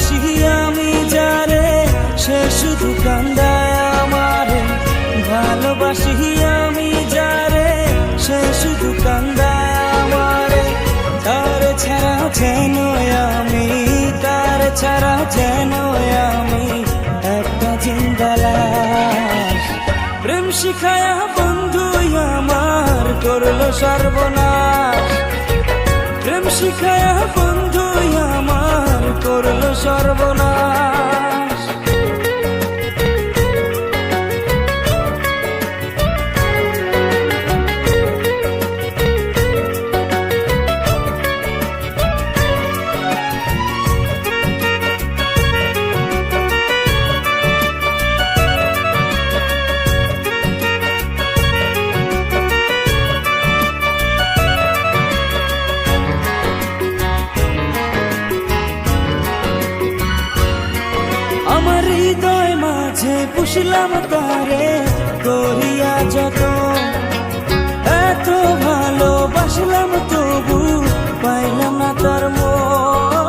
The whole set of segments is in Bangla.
ভালোবাসি আমি যারে সে শুধু কান্দায় আমারে, ভালোবাসি আমি যারে সে শুধু কান্দায় আমারে। তার ছাড়া যেন আমি, তার ছাড়া যেন আমি একটা জিন্দা লাশ। প্রেম শিখায়া বন্ধু আমার করলো সর্বনাশ, প্রেম শিখায়া বন্ধু আমার করলো সর্বনাশ। আমার হৃদয় মাঝে পুষলাম তারে করিয়া যত, এত ভালোবাসলাম তবু পাইলাম না তার মন।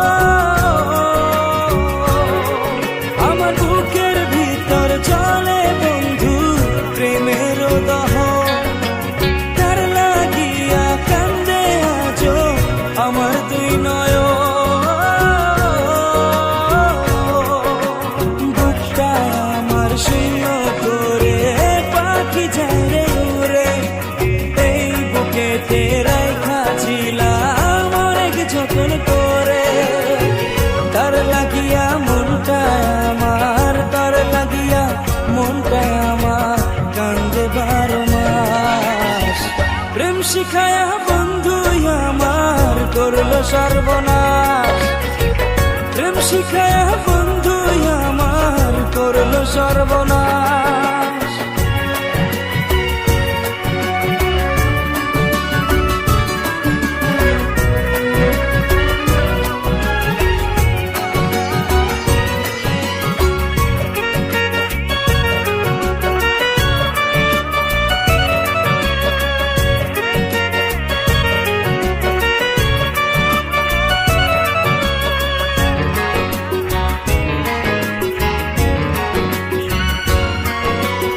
আমার বুকের ভিতর চলে বন্ধু প্রেমের দহন, তার লাগিয়া কান্দে আজো আমার দুই নয়ন। শূন্য করে পাখি যায় রে উড়ে, এই বুকেতে রাখা ছিলাম অনেক যত্ন করে। তার লাগিয়া মনটা আমার, তার লাগিয়া মনটা আমার কান্দে 12 মাস। প্রেম শিখায়া বন্ধু আমার করলো সর্বনাশ, প্রেম শিখায়া বন্ধু আমার করলো সর্বনাশ।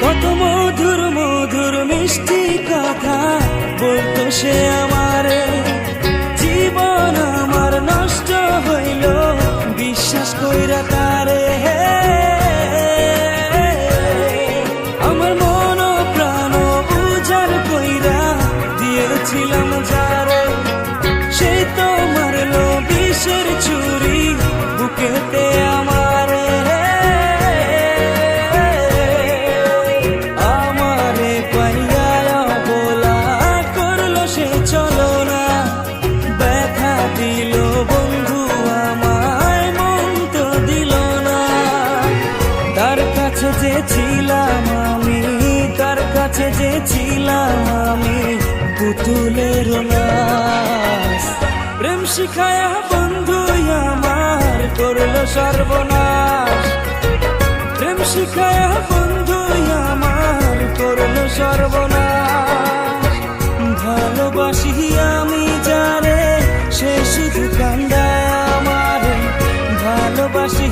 কত মধুর মধুর মিষ্টি কথা বলতো সে আমারে, জীবন আমার নষ্ট হইল বিশ্বাস কইরা তারে। আমার মন প্রাণ উজাড় কইরা দিয়েছিলাম যারে, সেই তো মারলো বিষের ছুরি বুকেতে আমারে। তার কাছে যে ছিলাম আমি, তার কাছে যে ছিলাম আমি পুতুলের লাশ। প্রেম শিখায়া বন্ধু আমার করলো সর্বনাশ, প্রেম শিখায়া বন্ধু আমার করলো সর্বনাশ। ভালোবাসি আমি যারে সে শুধু কান্দায় আমারে, ভালোবাসি